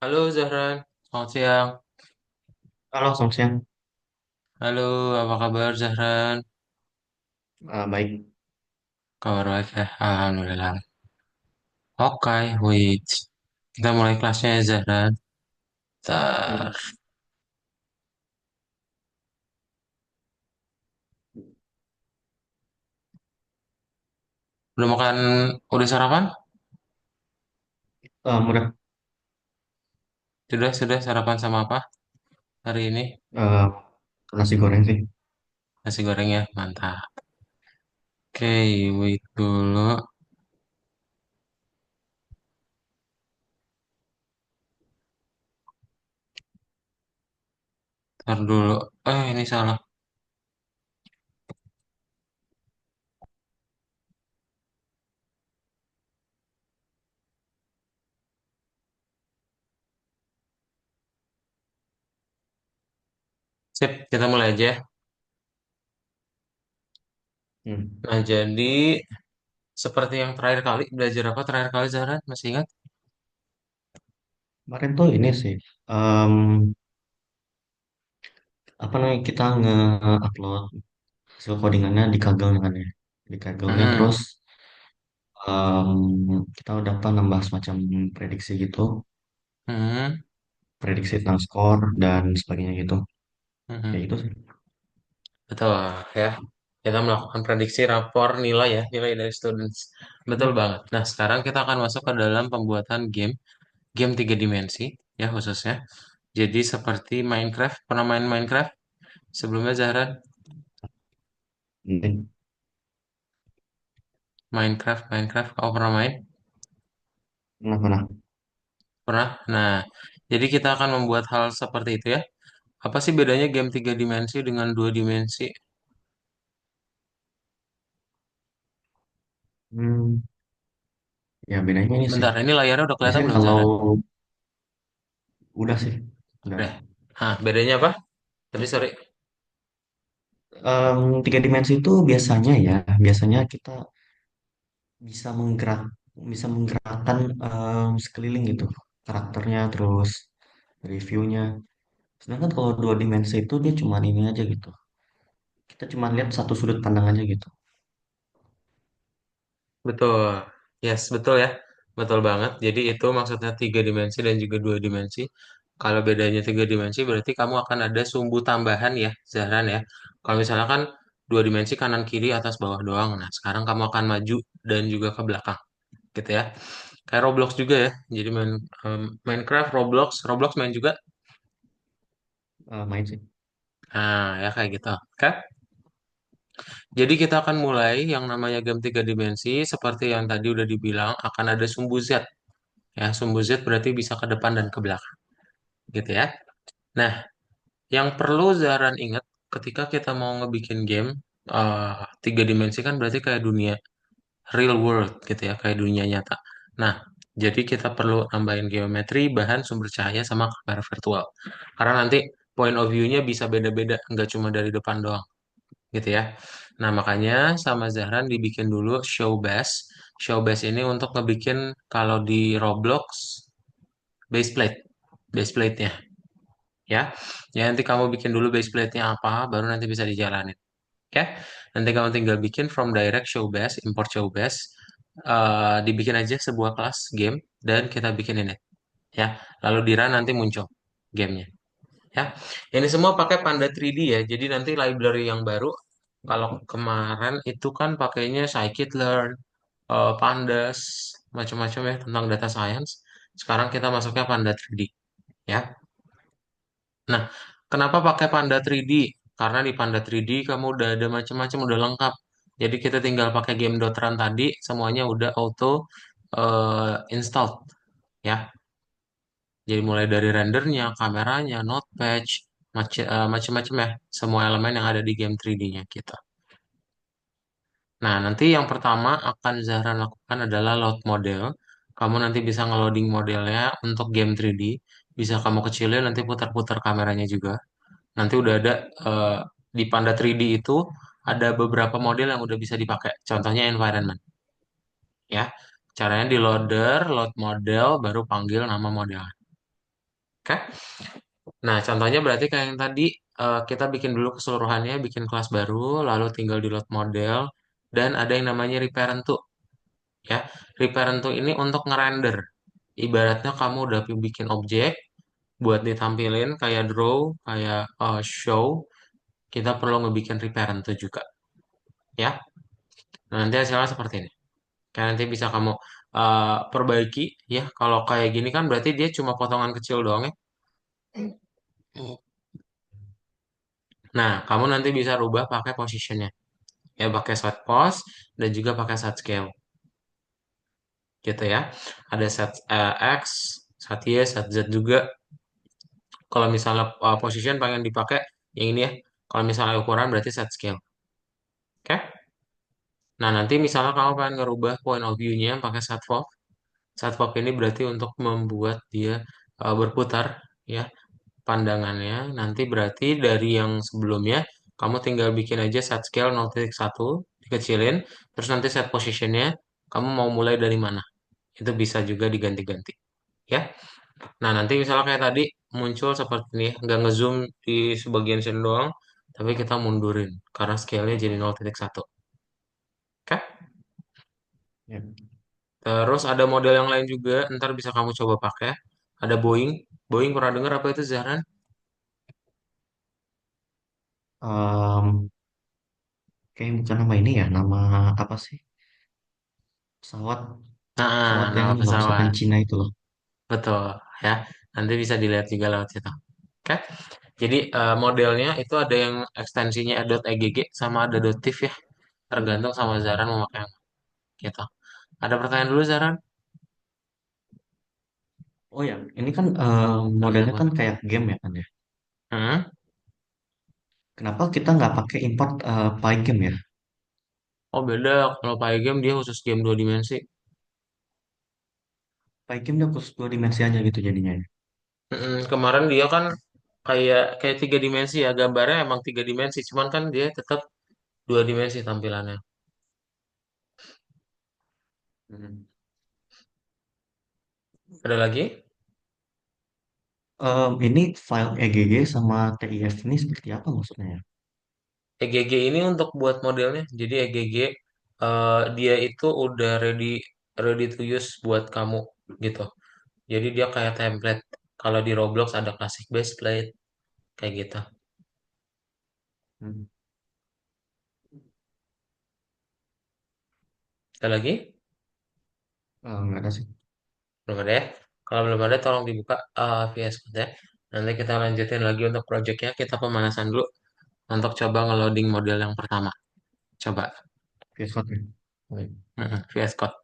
Halo Zahran, selamat siang. Halo, selamat siang. Halo, apa kabar Zahran? Baik. Kabar baik ya, Alhamdulillah. Oke, wait. Kita mulai kelasnya ya Zahran. Hmm. Bentar. Udah makan, udah sarapan? Mudah. Sudah sarapan sama apa hari ini? Eh, Nasi goreng sih. Nasi goreng ya, mantap. Oke, wait dulu. Ntar dulu. Ini salah. Sip, kita mulai aja. Hmm. Nah, jadi seperti yang terakhir kali, belajar apa terakhir kali Zahran? Masih ingat? Kemarin tuh ini sih, em, apa namanya, kita nge-upload hasil codingannya di Kaggle kan ya. Di Kaggle-nya Hmm, terus kita udah apa nambah semacam prediksi gitu, hmm, prediksi tentang skor dan sebagainya gitu. Kayak hmm. gitu sih. Betul ya. Kita melakukan prediksi rapor nilai ya, nilai dari students. Betul Hmm. banget. Nah, sekarang kita akan masuk ke dalam pembuatan game, game tiga dimensi ya khususnya. Jadi seperti Minecraft, pernah main Minecraft sebelumnya Zahran? Penting. Minecraft, kau pernah main? Pernah. Pernah? Nah, jadi kita akan membuat hal seperti itu ya. Apa sih bedanya game tiga dimensi dengan dua dimensi? Hmm. Ya bedanya ini sih. Bentar, ini layarnya udah kelihatan Biasanya belum kalau Zahran? udah sih, udah. Udah. Hah, bedanya apa? Tadi sorry. Tiga dimensi itu biasanya kita bisa bisa menggerakkan sekeliling gitu karakternya terus reviewnya. Sedangkan kalau dua dimensi itu dia cuma ini aja gitu. Kita cuma lihat satu sudut pandang aja gitu. Betul, yes, betul ya, betul banget. Jadi itu maksudnya tiga dimensi dan juga dua dimensi. Kalau bedanya tiga dimensi berarti kamu akan ada sumbu tambahan ya, Zahran ya. Kalau misalnya kan dua dimensi kanan kiri atas bawah doang. Nah sekarang kamu akan maju dan juga ke belakang, gitu ya. Kayak Roblox juga ya. Jadi Minecraft, Roblox main juga. Main sih. Nah ya kayak gitu. Oke. Jadi kita akan mulai yang namanya game tiga dimensi seperti yang tadi udah dibilang akan ada sumbu Z. Ya, sumbu Z berarti bisa ke depan dan ke belakang, gitu ya. Nah, yang perlu Zaran ingat ketika kita mau ngebikin game tiga dimensi kan berarti kayak dunia real world gitu ya, kayak dunia nyata. Nah, jadi kita perlu nambahin geometri, bahan, sumber cahaya, sama kamera virtual. Karena nanti point of view-nya bisa beda-beda, nggak cuma dari depan doang, gitu ya. Nah, makanya sama Zahran dibikin dulu show base. Show base ini untuk ngebikin kalau di Roblox base plate-nya ya. Ya nanti kamu bikin dulu base plate-nya apa, baru nanti bisa dijalanin. Oke? Nanti kamu tinggal bikin from direct show base, import show base, dibikin aja sebuah kelas game dan kita bikin ini ya. Lalu di run nanti muncul gamenya ya. Ini semua pakai Panda 3D ya. Jadi nanti library yang baru kalau kemarin itu kan pakainya scikit-learn, pandas, macam-macam ya tentang data science. Sekarang kita masuknya Panda 3D ya. Nah, kenapa pakai Panda 3D? Karena di Panda 3D kamu udah ada macam-macam, udah lengkap. Jadi kita tinggal pakai game.run tadi, semuanya udah auto installed ya. Jadi mulai dari rendernya, kameranya, notepad, macam-macam ya, semua elemen yang ada di game 3D-nya kita. Nah, nanti yang pertama akan Zahra lakukan adalah load model. Kamu nanti bisa nge-loading modelnya untuk game 3D. Bisa kamu kecilin, nanti putar-putar kameranya juga. Nanti udah ada eh, di Panda 3D itu ada beberapa model yang udah bisa dipakai. Contohnya environment, ya. Caranya di loader, load model, baru panggil nama model. Oke. Nah, contohnya berarti kayak yang tadi kita bikin dulu keseluruhannya, bikin kelas baru, lalu tinggal di load model, dan ada yang namanya reparent to, ya. Reparent to ini untuk ngerender. Ibaratnya kamu udah bikin objek buat ditampilin kayak draw, kayak show, kita perlu ngebikin reparent to juga, ya. Nah, nanti hasilnya seperti ini. Kayak nanti bisa kamu perbaiki, ya. Kalau kayak gini kan berarti dia cuma potongan kecil doang, ya. Nah, kamu nanti bisa rubah pakai positionnya. Ya pakai set pos dan juga pakai set scale gitu ya. Ada set X, set Y, set Z juga. Kalau misalnya position pengen dipakai yang ini ya. Kalau misalnya ukuran berarti set scale. Oke. Nah, nanti misalnya kamu pengen ngerubah point of view-nya pakai set fob. Set fob ini berarti untuk membuat dia berputar ya pandangannya. Nanti berarti dari yang sebelumnya kamu tinggal bikin aja set scale 0,1 dikecilin, terus nanti set positionnya kamu mau mulai dari mana. Itu bisa juga diganti-ganti ya. Nah, nanti misalnya kayak tadi muncul seperti ini, nggak ngezoom di sebagian sini doang, tapi kita mundurin karena scale-nya jadi 0,1. Oke. Ya. Terus ada model yang lain juga, ntar bisa kamu coba pakai. Ada Boeing. Boeing pernah dengar apa itu Zahran? Em, Kayak bukan nama ini ya, nama apa sih? Pesawat, Nah, pesawat yang nama ini loh, pesawat pesawat. yang Cina itu loh. Betul, ya. Nanti bisa dilihat juga lewat situ. Oke. Jadi modelnya itu ada yang ekstensinya .egg sama ada .tif ya. Tergantung sama Zahran mau pakai yang mana, gitu. Ada pertanyaan dulu Zahran? Oh ya, ini kan modelnya Kenapa? kan kayak game ya kan ya. Hmm? Kenapa kita nggak pakai import Pygame ya? Oh beda, kalau Pygame dia khusus game dua dimensi. Pygame dia khusus dua dimensi aja gitu jadinya ya. Kemarin dia kan kayak kayak tiga dimensi ya, gambarnya emang tiga dimensi, cuman kan dia tetap dua dimensi tampilannya. Hmm. Ada lagi? Ini file EGG sama TIF ini seperti apa maksudnya ya? EGG ini untuk buat modelnya. Jadi EGG dia itu udah ready ready to use buat kamu gitu. Jadi dia kayak template. Kalau di Roblox ada classic base plate kayak gitu. Hmm. Ada lagi? Nggak ada sih. Belum ada ya? Kalau belum ada tolong dibuka VS Code ya. Nanti kita lanjutin lagi untuk projectnya. Kita pemanasan dulu untuk coba ngeloading model yang pertama. Coba. Besok ya. Oke. VS Code.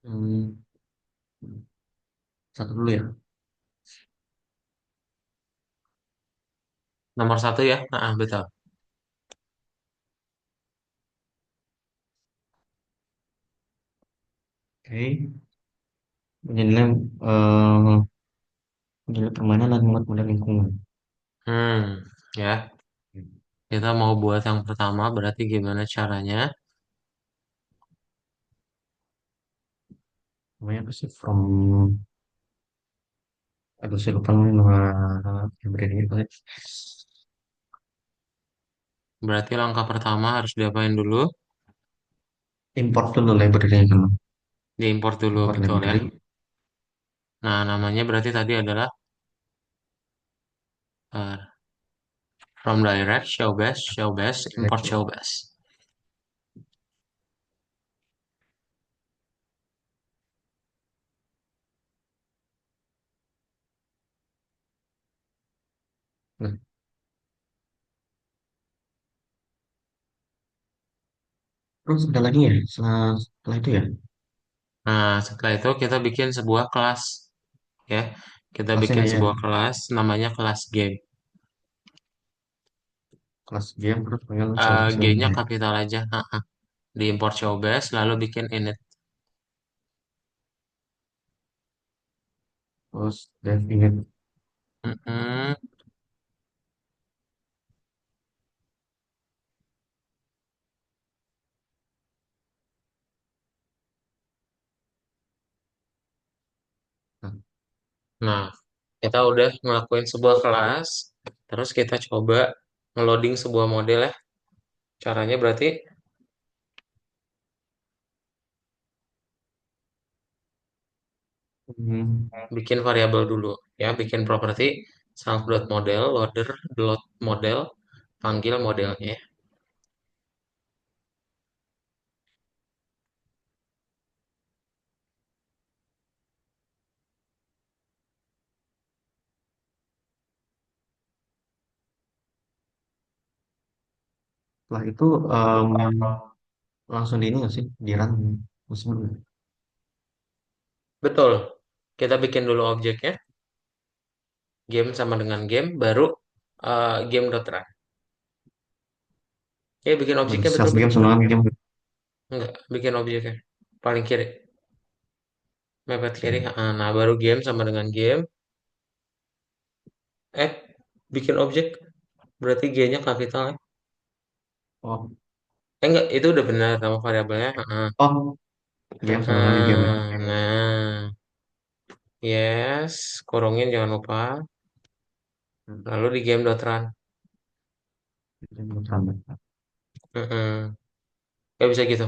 Hmm. Satu dulu ya. Nomor satu ya. Betul. Oke. Menilai eh menilai permainan dan muat model lingkungan. Ya. Kita mau buat yang pertama, berarti gimana caranya? Namanya apa sih? Aduh saya lupa nama library itu. Berarti langkah pertama harus diapain dulu? Import dulu library kan. Diimport dulu, Import betul ya. library. Nah, namanya berarti tadi adalah uh, from direct, show base, import show base. Nah, terus ada lagi ya setelah itu ya. Nah, setelah itu kita bikin sebuah kelas, ya. Kita Kelasnya bikin ya. sebuah kelas, namanya kelas game. Kelas game terus pengen show show G-nya ya. kapital aja. Di import showbase, lalu bikin init. Terus definite. Mm-mm. Nah, Nah, kita udah ngelakuin sebuah kelas, terus kita coba ngeloading sebuah model ya. Caranya berarti hmm, bikin variabel dulu ya, bikin properti self.model, loader dot model, panggil modelnya. setelah itu langsung di ini nggak sih? Di run. Langsung dulu. Betul. Kita bikin dulu objeknya, game sama dengan game, baru game.run. Ya, bikin Oh, objeknya self betul-betul. game sama game. Enggak, bikin objeknya. Paling kiri, mepet kiri. Oke. Nah, baru game sama dengan game. Eh, bikin objek, berarti G-nya kapital ya. Oh, Enggak, itu udah benar nama variabelnya. oh, game sama dengan game ya. Nah, yes, kurungin jangan lupa. Hmm. Lalu di game.run. Game sama. Mm-mm. Gak bisa gitu.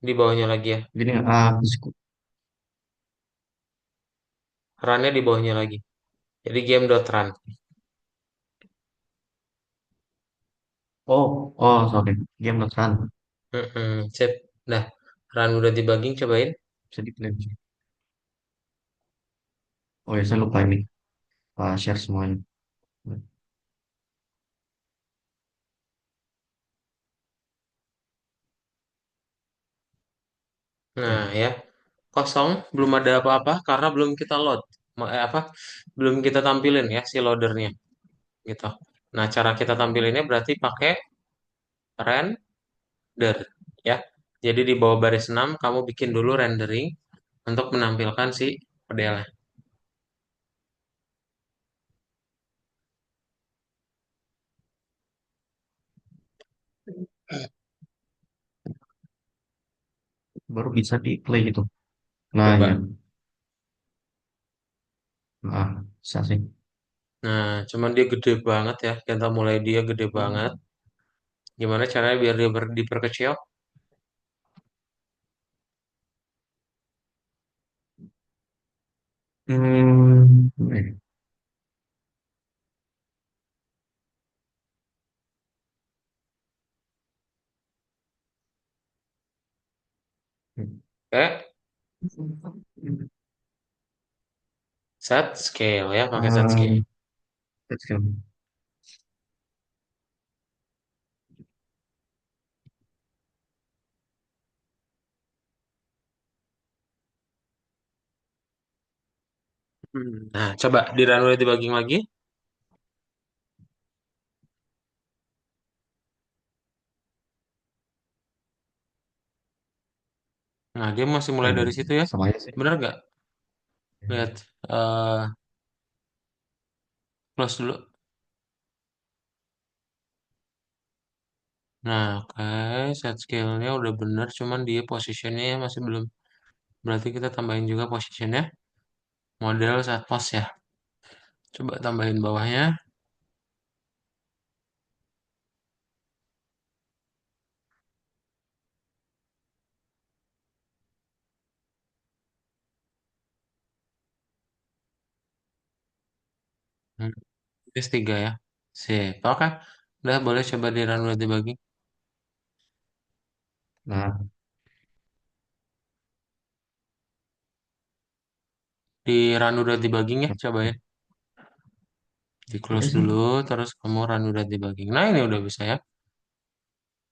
Di bawahnya lagi ya. Jadi Run-nya di bawahnya lagi. Jadi game.run. oh, oh, oke. Game not run. Sip. Nah, run udah debugging, cobain. Bisa di play. Oh ya, saya lupa ini. Pak share semuanya. Nah, Ya. ya. Kosong, belum ada apa-apa karena belum kita load. Apa? Belum kita tampilin ya si loadernya gitu. Nah, cara kita tampilinnya berarti pakai render ya. Jadi di bawah baris 6 kamu bikin dulu rendering untuk menampilkan si modelnya. Baru bisa di play gitu. Nah, ya. Coba. Nah, bisa sih. Nah, cuman dia gede banget ya. Kita mulai dia gede banget. Gimana caranya biar dia diperkecil? Eh, Oke, set scale ya, pakai set scale. um, let's go. Nah, coba di runway dibagi lagi. Nah, dia masih mulai Oh, dari situ ya. sama aja sih. Bener nggak? Lihat, close dulu. Nah, oke, set scale-nya udah bener, cuman dia positionnya ya masih belum. Berarti kita tambahin juga positionnya. Model saat pos ya. Coba tambahin bawahnya. Hmm, S3 ya. Sip. Oke. Udah boleh coba di runway dibagi. Nah, Di run udah debugging ya, cobain. Di udah close sih. dulu, terus kamu run udah debugging. Nah, ini udah bisa ya.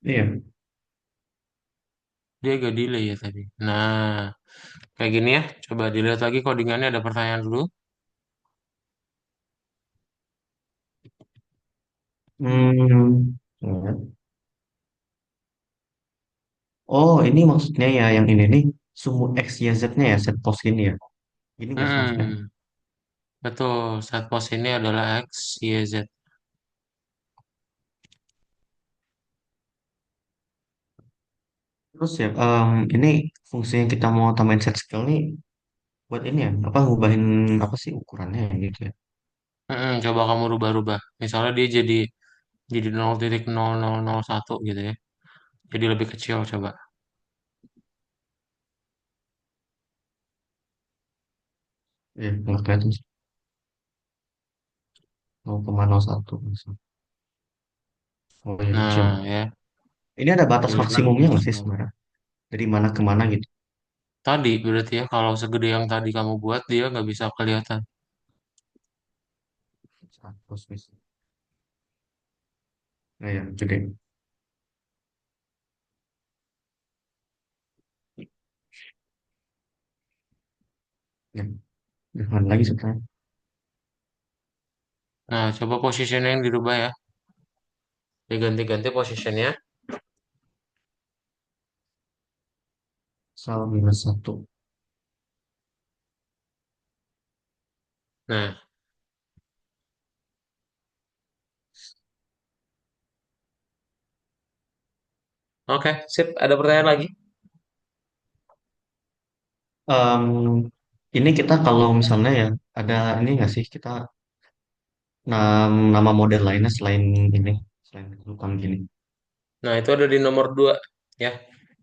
Iya. Dia agak delay ya tadi. Nah, kayak gini ya. Coba dilihat lagi codingannya, ada pertanyaan dulu. Hmm, ya. Oh, ini maksudnya ya yang ini nih sumbu X, Y, Z-nya ya, set pos ini ya. Ini nggak sih maksudnya? Hmm, betul. Set pos ini adalah X, Y, Z. Terus ya, ini fungsi yang kita mau tambahin set scale nih buat ini ya, apa ngubahin apa sih ukurannya ya gitu ya. Coba kamu rubah-rubah. Misalnya dia jadi 0,0001 gitu ya. Jadi lebih kecil coba. Iya, nggak kelihatan sih. 0,01 misalnya. Oh ya kecil. Nah, ya. Ini ada batas Kelihatan lebih maksimumnya nggak sih kecil. sebenarnya? Dari mana ke mana gitu? Tadi berarti ya kalau segede yang tadi kamu buat dia nggak bisa kelihatan. 100 misalnya. Nah ya, gede. Ya, jangan lagi sebenarnya. Nah, coba positionnya yang dirubah ya. Diganti-ganti positionnya. Sama minus 1. Nah, oke, sip. Ada pertanyaan lagi? Em, ini kita kalau misalnya ya, ada ini nggak sih kita nama model lainnya selain ini, selain bukan gini. Nah, itu ada di nomor 2 ya.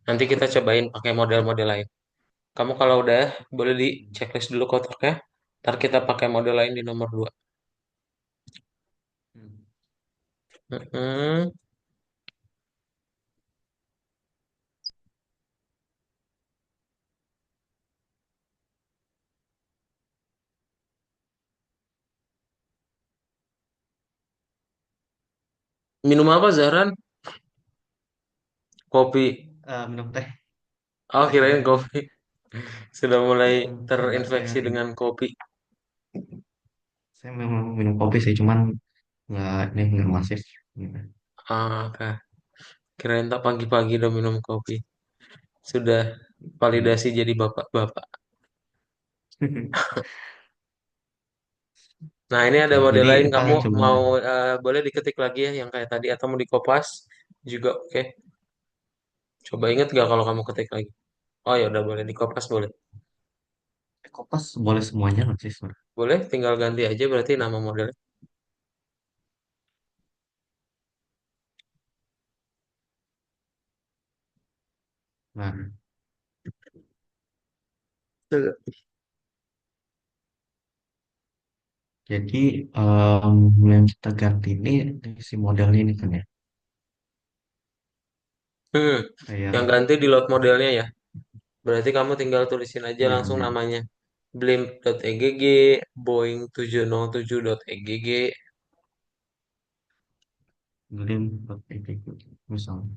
Nanti kita cobain pakai model-model lain. Kamu kalau udah boleh di checklist dulu kotaknya. Ntar kita pakai model lain di nomor 2. Hmm. Mm-mm. Minum apa, Zahran? Kopi. Minum teh. Oh, kirain kopi. Sudah mulai Enggak, terinfeksi dengan kopi. saya memang minum kopi sih, cuman nggak masif. Gitu. Ah, oke. Kirain tak pagi-pagi udah minum kopi. Sudah Enggak. validasi jadi bapak-bapak. Nah, ini ada Oke, model jadi lain. kita Kamu coba mau boleh diketik lagi ya yang kayak tadi atau mau dikopas juga oke. Coba inget gak kalau kamu ketik lagi? Oh ya udah boleh dikopas boleh. kopas boleh semuanya nggak sih sebenarnya? Boleh, tinggal ganti aja berarti nama modelnya. Nah, Tuh. jadi yang kita ganti ini si modelnya ini kan ya, Hmm, kayak yang ganti di load modelnya ya. Berarti kamu tinggal tulisin aja iya langsung iya, namanya. Blimp.egg, Boeing 707.egg. Glim pakai kayak gitu, misalnya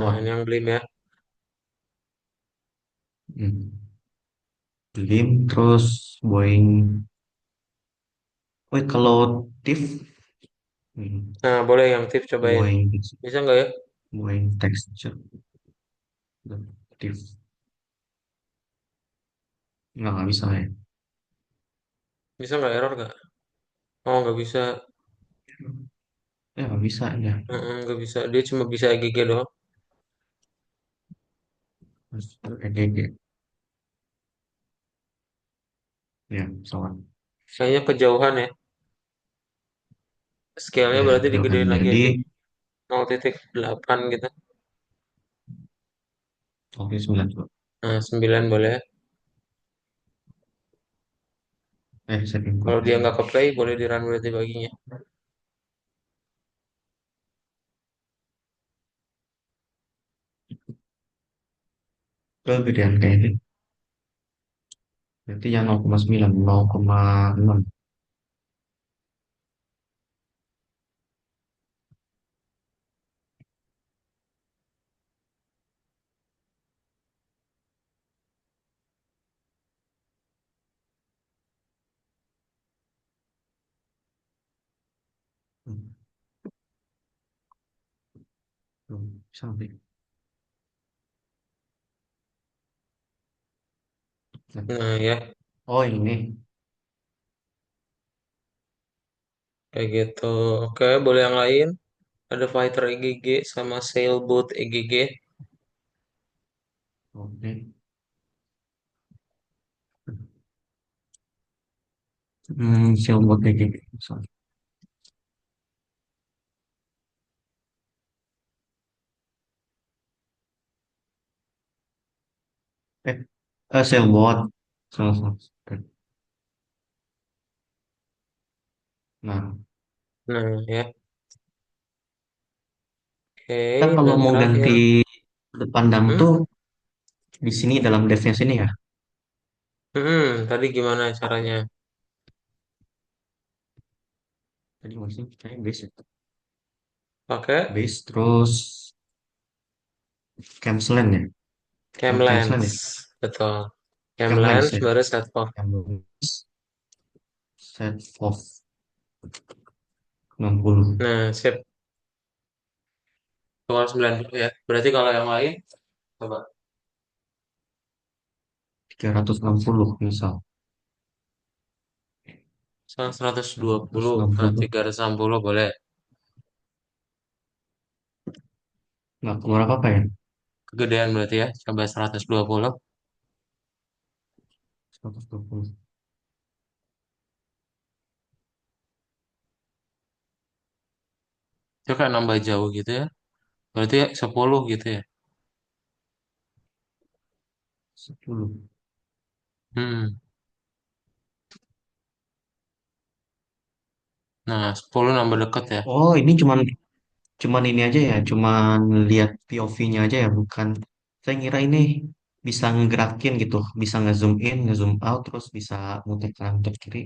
Nah, pesawat. ini yang Blim ya. Hmm. Glim terus Boeing. Wait, kalau TIF, Nah, boleh yang tip cobain. Boeing Bisa nggak ya? Boeing texture TIF nggak bisa ya. Bisa nggak error nggak? Oh, nggak bisa. Ya nggak bisa ya. Nggak bisa. Dia cuma bisa EGG doang. Terus EGG ya pesawat. Kayaknya kejauhan ya. Scale-nya Ya berarti jauhan. digedein lagi Jadi aja. 0,8 gitu. oke 9 coba. Nah, 9 boleh. Saya input Kalau dia dulu. nggak ke play, boleh di run berarti baginya. Kegedean kayak ini. Berarti yang 0,9, 0,6. Sampai. Nah, ya, Oh ini. kayak gitu. Oke, boleh yang lain? Ada fighter EGG sama sailboat EGG. Oke. Sailboat kayak gitu. Sorry. Eh, sailboat. Salah, salah. Oke. Nah, Nah, ya. Oke, kita kalau dan mau terakhir. ganti sudut pandang Hmm? tuh di sini dalam devnya sini ya. Tadi gimana caranya? Tadi masih kayak base ya. Pakai Base terus Camsland ya. cam Camsland lens. ya. Betul. Cam Camlens lens ya. baru set off. Camlens set off 60. Nah, sip. Soal 90 ya. Berarti kalau yang lain, coba. 360 misal. Soal 120. Nah, 360. 360 boleh. Nggak keluar apa-apa ya. Kegedean berarti ya. Coba 120. 120. Itu kayak nambah jauh gitu ya. Berarti ya 10 gitu ya. 10. Hmm. Nah, 10 nambah deket ya. Oh, ini cuman cuman ini aja ya, cuman lihat POV-nya aja ya, bukan. Saya kira ini bisa ngegerakin gitu, bisa ngezoom in, ngezoom out, terus bisa muter kanan, muter kiri.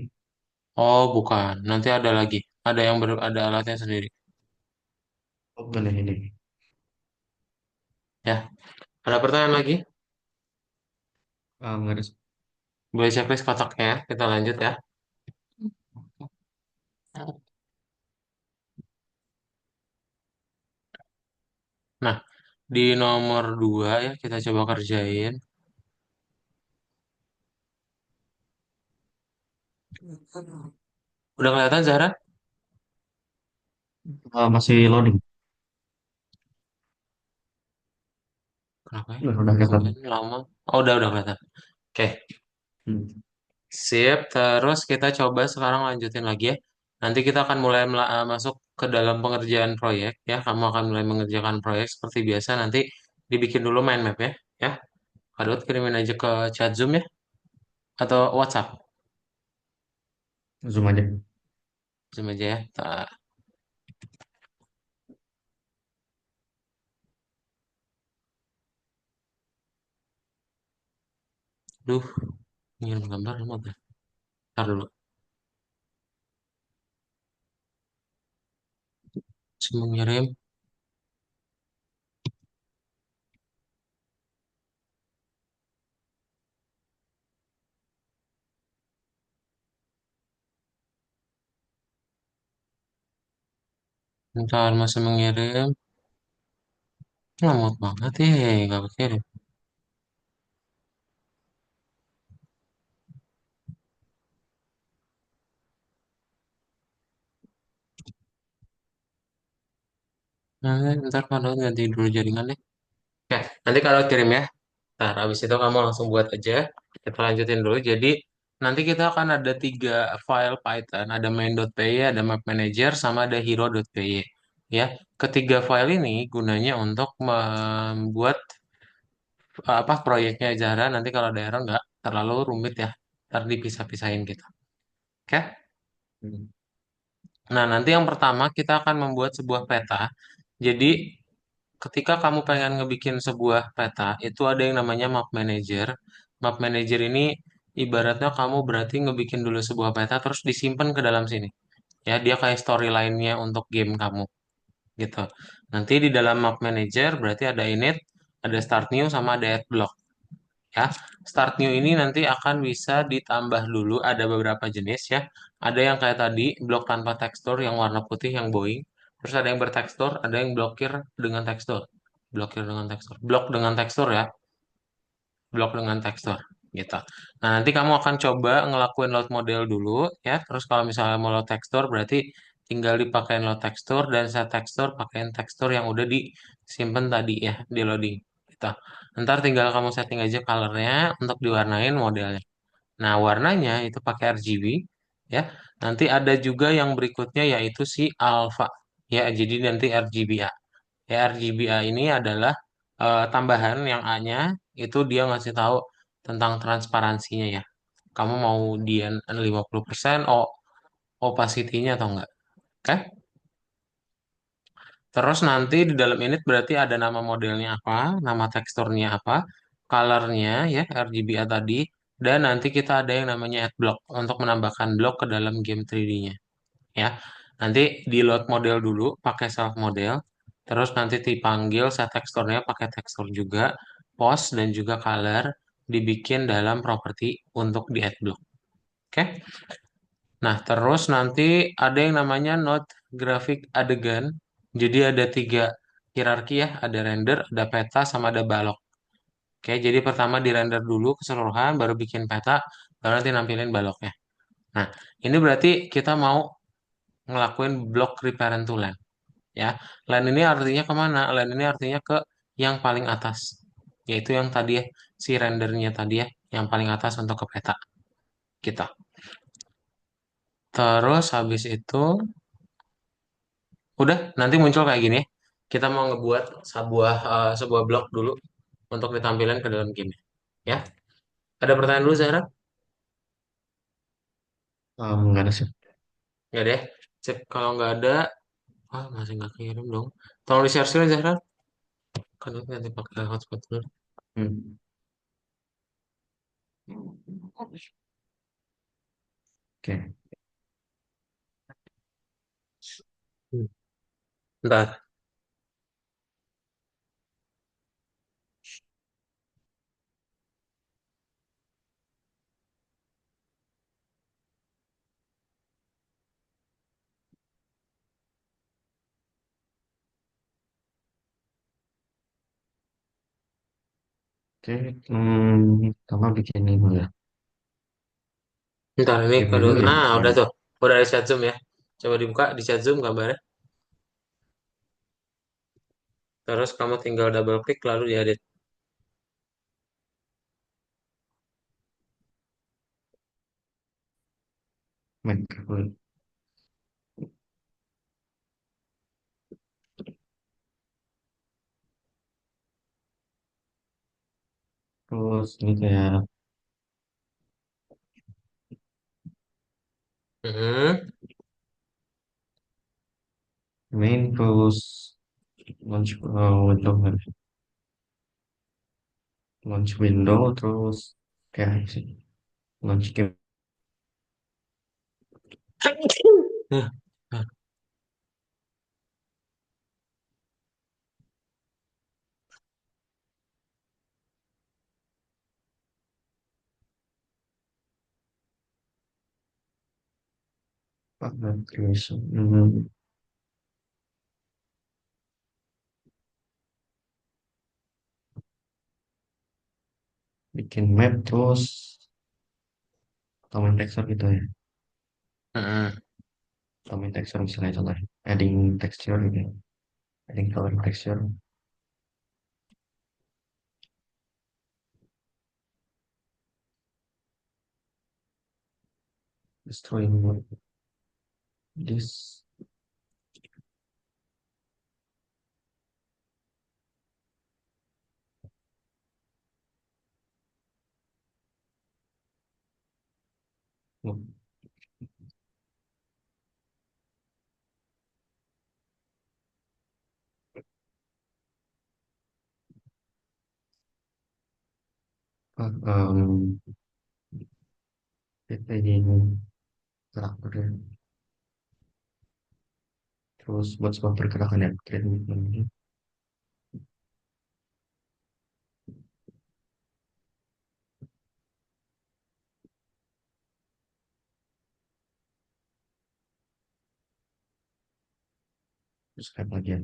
Oh, bukan. Nanti ada lagi. Ada alatnya sendiri. Oh, bukan yang ini. Ya. Ada pertanyaan lagi? Nggak ada. Boleh checklist kotaknya ya. Kita lanjut ya. Nah, di nomor 2 ya kita coba kerjain. Udah kelihatan Zahra? Masih loading. Kenapa ya? Udah kelihatan. Tumben lama. Oh, udah kelihatan. Oke, Hmm. sip. Terus kita coba sekarang lanjutin lagi ya. Nanti kita akan mulai masuk ke dalam pengerjaan proyek ya. Kamu akan mulai mengerjakan proyek seperti biasa. Nanti dibikin dulu mind map ya. Ya, Kadot kirimin aja ke chat Zoom ya atau WhatsApp. Zoom aja. Zoom aja ya. Duh, ngirim gambar lama banget. Ntar dulu. Semua ngirim. Ntar masih mengirim. Lamot banget ya. Gak kirim. Nah, ntar kalau ganti dulu jaringan deh. Oke, nanti kalau kirim ya. Nah, habis itu kamu langsung buat aja. Kita lanjutin dulu. Jadi, nanti kita akan ada 3 file Python. Ada main.py, ada map manager, sama ada hero.py. Ya, ketiga file ini gunanya untuk membuat apa proyeknya Zahra. Nanti kalau ada error nggak terlalu rumit ya. Ntar dipisah-pisahin gitu. Oke? Hmm. Nah, nanti yang pertama kita akan membuat sebuah peta. Jadi, ketika kamu pengen ngebikin sebuah peta, itu ada yang namanya map manager. Map manager ini ibaratnya kamu berarti ngebikin dulu sebuah peta terus disimpan ke dalam sini. Ya, dia kayak storyline-nya untuk game kamu gitu. Nanti di dalam map manager berarti ada init, ada start new sama ada add block. Ya, start new ini nanti akan bisa ditambah dulu ada beberapa jenis ya. Ada yang kayak tadi blok tanpa tekstur yang warna putih yang boring. Terus ada yang bertekstur, ada yang blokir dengan tekstur. Blokir dengan tekstur. Blok dengan tekstur ya, blok dengan tekstur gitu. Nah, nanti kamu akan coba ngelakuin load model dulu ya. Terus kalau misalnya mau load tekstur berarti tinggal dipakein load tekstur dan set tekstur pakein tekstur yang udah disimpan tadi ya di loading gitu. Ntar tinggal kamu setting aja colornya untuk diwarnain modelnya. Nah, warnanya itu pakai RGB ya. Nanti ada juga yang berikutnya yaitu si alpha ya. Jadi nanti RGBA. Ya, RGBA ini adalah tambahan yang A-nya itu dia ngasih tahu tentang transparansinya ya. Kamu mau dia 50% opacity-nya atau enggak? Oke? Terus nanti di dalam init berarti ada nama modelnya apa, nama teksturnya apa, color-nya ya RGBA tadi, dan nanti kita ada yang namanya add block untuk menambahkan blok ke dalam game 3D-nya ya. Nanti di load model dulu pakai self model, terus nanti dipanggil set teksturnya pakai tekstur juga, pose dan juga color dibikin dalam properti untuk di add block. Oke. Nah, terus nanti ada yang namanya node grafik adegan. Jadi ada tiga hierarki ya, ada render, ada peta, sama ada balok. Oke, jadi pertama di render dulu keseluruhan, baru bikin peta, baru nanti nampilin baloknya. Nah, ini berarti kita mau ngelakuin block reparent to line. Ya, line ini artinya kemana? Line ini artinya ke yang paling atas, yaitu yang tadi ya, si rendernya tadi ya, yang paling atas untuk ke peta kita. Terus habis itu udah nanti muncul kayak gini ya. Kita mau ngebuat sebuah blok dulu untuk ditampilkan ke dalam game. Ya, ada pertanyaan dulu Zahra? Nggak ada sih. Nggak deh. Cek kalau nggak ada, masih nggak kirim dong. Tolong di share screen Zahra. Kan nanti pakai hotspot dulu. Hmm. Oke. Hmm. Bentar. Oke. Pertama bikin ini dulu ya. Bentar ini Game kode. menu ya Nah, udah bikin tuh. Udah ada chat Zoom ya. Coba dibuka di chat Zoom gambarnya. Terus kamu tinggal double klik lalu diedit. Make. Terus ini kayak Mhm. main terus launch window launch window terus kayak sih launch game Nah, nah, partner creation. Bikin map terus tambahin texture gitu ya. mhm. Tambahin texture misalnya contoh adding texture gitu ya. Adding color texture destroying this um, ini karakternya terus buat sebuah pergerakan ya create movement ini Subscribe lagi ya.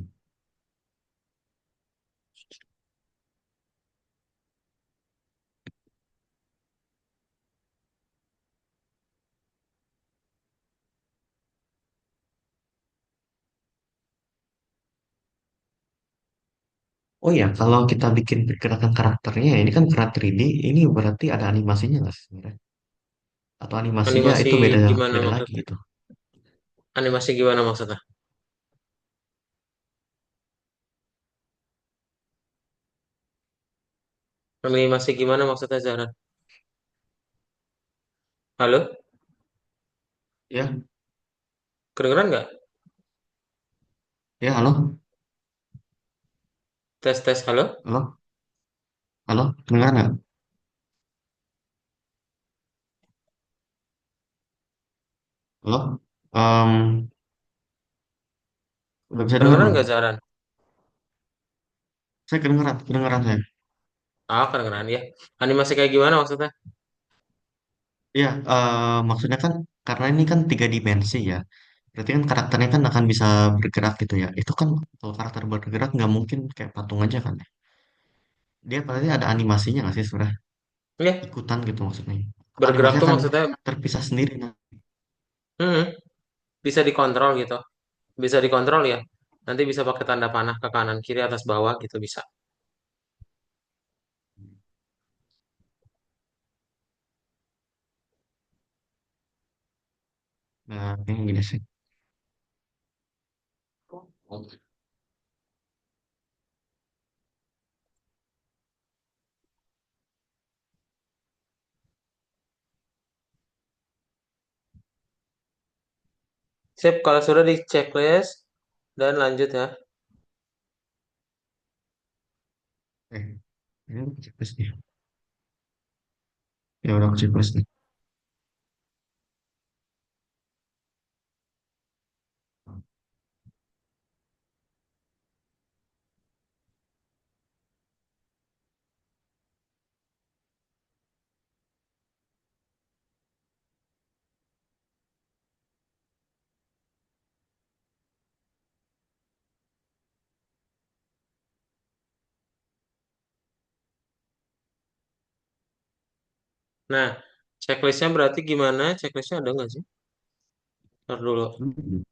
Oh ya, kalau kita bikin pergerakan karakternya, ini kan gerak 3D, ini berarti ada animasinya nggak sih sebenarnya? Atau animasinya Animasi itu beda gimana beda lagi maksudnya? gitu? Animasi gimana maksudnya? Animasi gimana maksudnya Zahra? Halo? Ya, Kedengeran nggak? ya, halo, Tes tes halo? halo, halo, dengar nggak? Halo, Em, udah bisa dengar Kedengeran belum? nggak Zahra? Saya kedengeran, kedengeran saya. Ah, kedengeran ya. Animasi kayak gimana maksudnya? Iya, maksudnya kan karena ini kan 3 dimensi ya. Berarti kan karakternya kan akan bisa bergerak gitu ya. Itu kan kalau karakter bergerak nggak mungkin kayak patung aja kan ya. Dia pasti ada animasinya nggak sih sebenarnya? Ya, Ikutan gitu maksudnya. Atau bergerak animasinya tuh akan maksudnya terpisah sendiri. Nah. hmm, bisa dikontrol gitu. Bisa dikontrol ya. Nanti bisa pakai tanda panah ke kanan, kiri, atas, bawah gitu bisa. Nah, ini gini sih. Sip, kalau sudah di checklist dan lanjut ya. Ini aku checklist nih. Ya udah aku checklist nih. Nah, checklistnya berarti gimana? Checklistnya ada nggak sih? Ntar dulu. Hmm.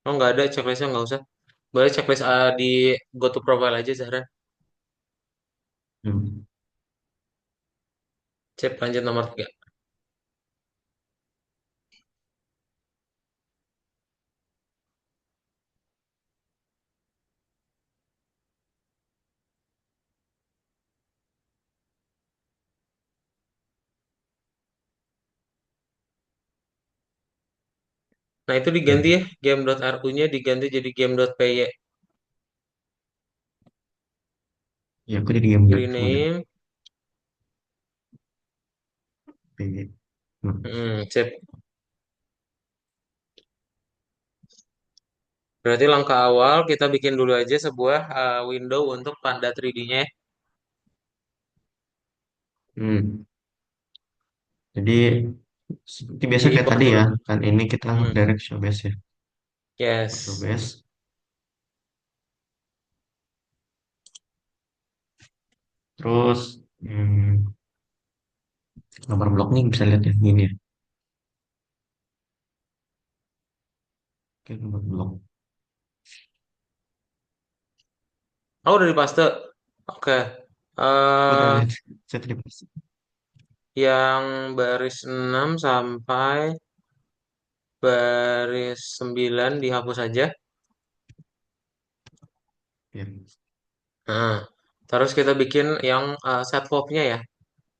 Oh, nggak ada checklistnya, nggak usah. Boleh checklist di go to profile aja, Zahra. Hmm. Cep, lanjut nomor 3. Nah, itu diganti Oke. ya. Game.ru-nya diganti jadi game.py. Ya aku di game dulu deh. Rename. Oke. Hmm. Cep. Berarti langkah awal kita bikin dulu aja sebuah window untuk Panda 3D-nya. Hmm. Jadi seperti biasa Di kayak import tadi dulu. ya, kan ini kita Hmm, direct show base ya. Import show yes. base. Terus gambar blok nih bisa lihat ya gini ya. Oke, gambar blok. Oh, udah dipaste. Oke. Udah eh lihat. Saya tadi pas. yang baris 6 sampai baris 9 dihapus aja. Ya. Nah, terus kita bikin yang set nya ya.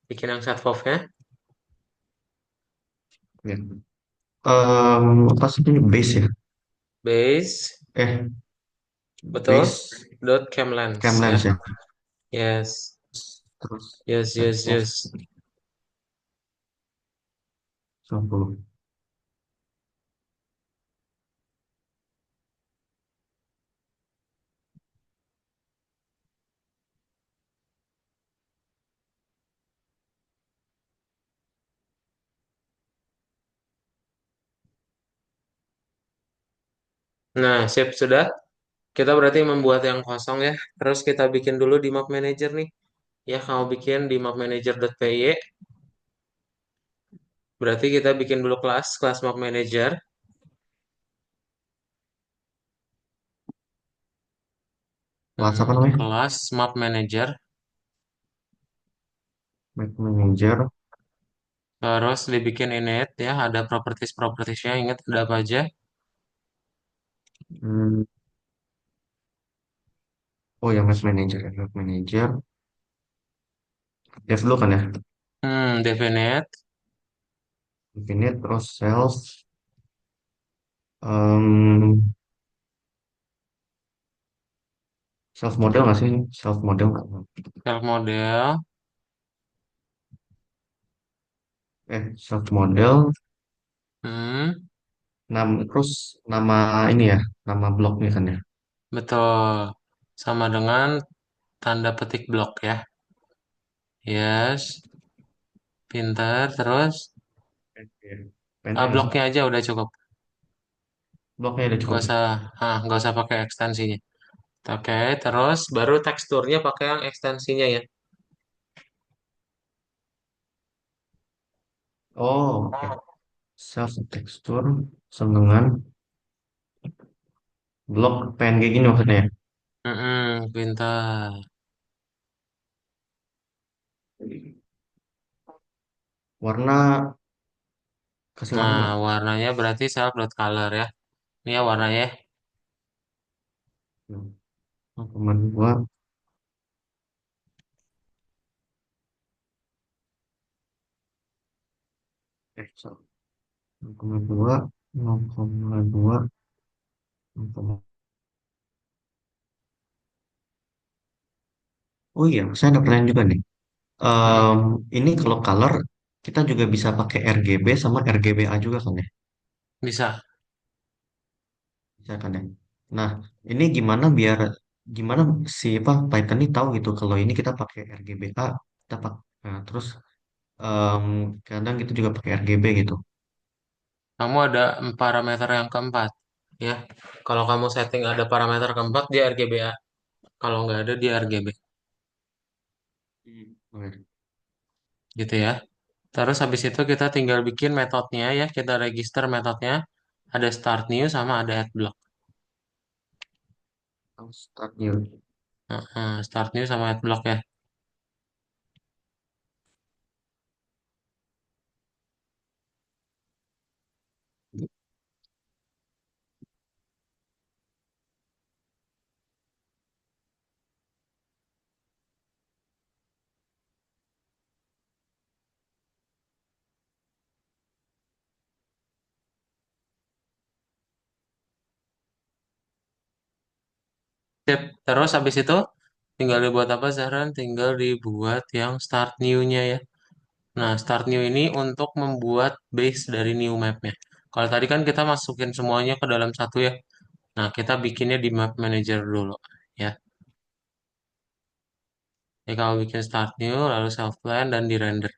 Bikin yang set nya. Ya. Apa sih ini base ya? Base, Eh, betul. base Dot camlens ya. Camlens ya. Yes. Terus Yes, set yes, of yes. 90. Nah, sip, sudah. Kita berarti membuat yang kosong ya. Terus kita bikin dulu di map manager nih. Ya, kamu bikin di mapmanager.py. Berarti kita bikin dulu kelas map manager. Kelas apa namanya? Kelas map manager. Map Manager. Terus dibikin init ya, ada properties-propertiesnya. Ingat ada apa aja? Hmm, oh ya, Map Manager ya. Map Manager. Dev dulu kan ya. Definite. Infinite terus self. em, self model nggak sih? Self model nggak? Self model. Self model. Hmm, Terus nama ini ya. Nama blognya kan ya. betul. Sama dengan tanda petik blok ya. Yes, pinter. Terus PNG nggak sih? bloknya aja udah cukup. Blognya udah cukup. Nggak usah pakai ekstensinya. Oke, terus baru teksturnya pakai yang ekstensinya ya. Oh, oke. Self texture dengan blok PNG gini maksudnya ya. Pintar. Warna kasih warna Nah, nggak? warnanya berarti self.color ya. Ini ya warnanya. Hmm. 0,2 sorry. 0,2 0,2 Oh iya, saya ada pertanyaan juga nih. Hmm, Em, ini kalau color kita juga bisa pakai RGB sama RGBA juga kan ya? bisa. Bisa kan ya? Nah, ini gimana si apa Python ini tahu gitu kalau ini kita pakai RGBA, kita pakai terus em, kadang kita juga pakai RGB gitu. Kamu ada parameter yang keempat. Ya, kalau kamu setting ada parameter keempat, dia RGBA. Kalau nggak ada, dia RGB. Oke. Gitu ya. Terus habis itu kita tinggal bikin metodenya ya. Kita register metodenya. Ada start new sama ada add block. Start new. Start new sama add block ya. Sip. Terus habis itu tinggal dibuat apa Zahran? Tinggal dibuat yang start new-nya ya. Nah, start new ini untuk membuat base dari new map-nya. Kalau tadi kan kita masukin semuanya ke dalam satu ya. Nah, kita bikinnya di map manager dulu ya. Jadi kalau bikin start new, lalu self plan dan di render.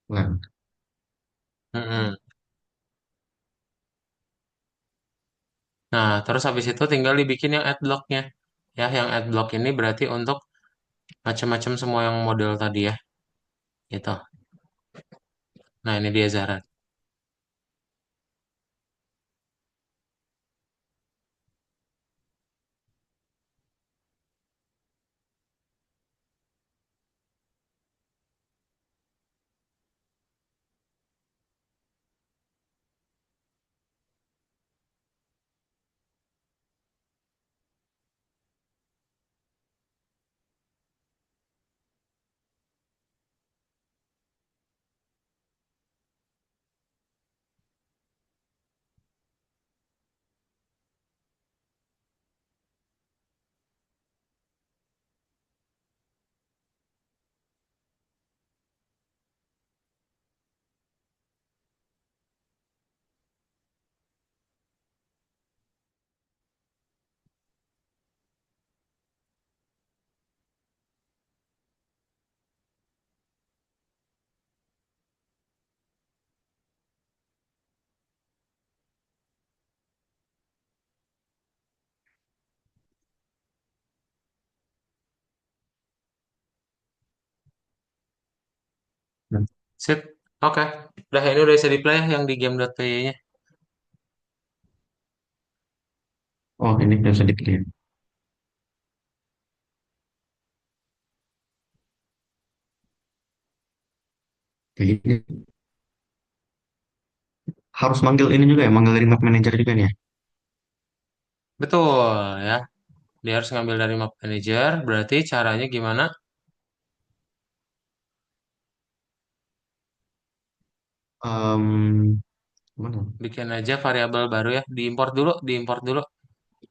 Nah, Mm-mm. Nah, terus habis itu tinggal dibikin yang add block-nya. Ya, yang add block ini berarti untuk macam-macam semua yang model tadi ya. Gitu. Nah, ini dia Zahran. Sip. Oke. Udah ini udah bisa di play ya yang di game.py-nya. Oh, ini bisa dipilih. Kayak gini. Harus manggil ini juga ya, manggil remote manager juga nih ya. Betul ya. Dia harus ngambil dari map manager. Berarti caranya gimana? Mana? Bikin aja variabel baru ya. Diimport dulu, diimport dulu.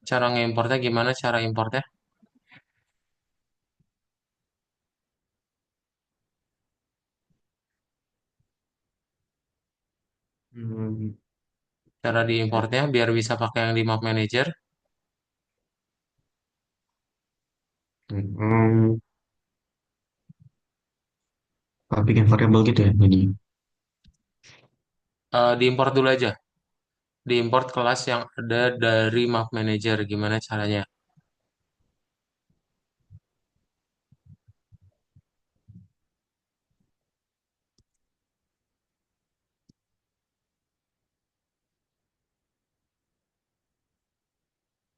Cara ngeimportnya gimana? Cara importnya? Hmm, Cara diimportnya biar bisa pakai yang di map manager. hmm, bikin variabel gitu ya, jadi. Diimport dulu aja. Diimport kelas yang ada dari map manager. Gimana caranya?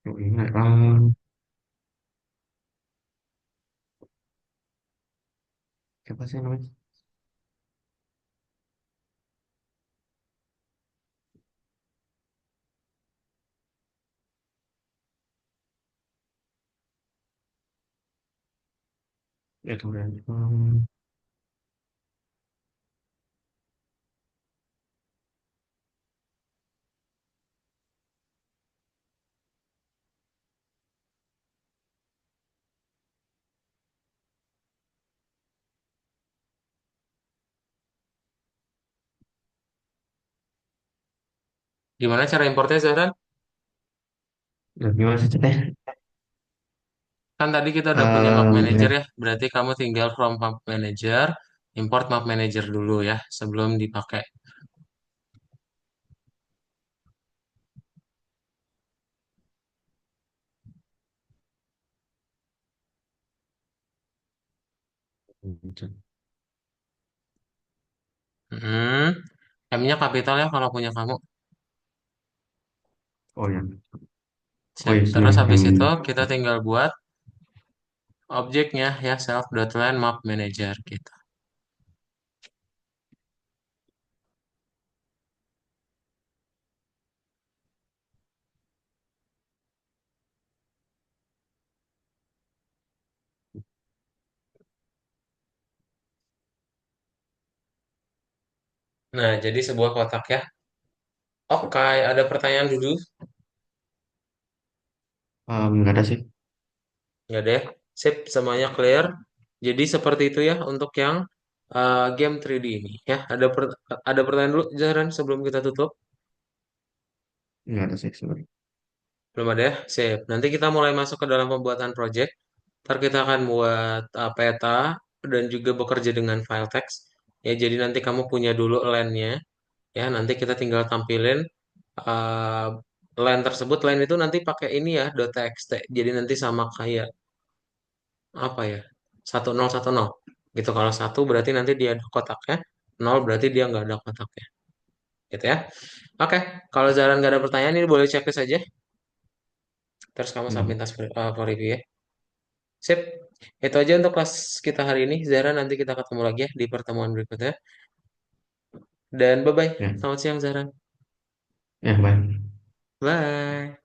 Oh, ini, siapa sih namanya? Itu ya. Gimana cara importnya, Zahran? Gimana sih chatnya? Kan tadi kita udah punya map Ya, manager ya. Berarti kamu tinggal from map manager, import map manager dulu ya sebelum dipakai. Hmm. M-nya kapital ya kalau punya kamu. oh ya, oh Sip. ya Terus sebenarnya habis itu kita tinggal buat objeknya ya self.line map manager gitu. Nah, jadi sebuah kotak ya. Oke, ada pertanyaan dulu? nggak ada sih. Ya deh. Sip, semuanya clear. Jadi seperti itu ya untuk yang game 3D ini ya. Ada pertanyaan dulu Jaran sebelum kita tutup? Nggak ada sih sebenarnya. Belum ada ya? Sip. Nanti kita mulai masuk ke dalam pembuatan project. Ntar kita akan buat peta dan juga bekerja dengan file text. Ya, jadi nanti kamu punya dulu line-nya. Ya, nanti kita tinggal tampilin uh, line tersebut. Line itu nanti pakai ini ya, .txt. Jadi nanti sama kayak apa ya? 1010 gitu. Kalau satu berarti nanti dia ada kotaknya, nol berarti dia nggak ada kotaknya. Gitu ya. Oke, kalau Zaran nggak ada pertanyaan ini boleh checklist aja. Terus kamu submit Hmm, task for review ya. Sip. Itu aja untuk kelas kita hari ini. Zara, nanti kita ketemu lagi ya di pertemuan berikutnya. Dan bye-bye. ya, Selamat siang, Zara. ya baik. Bye.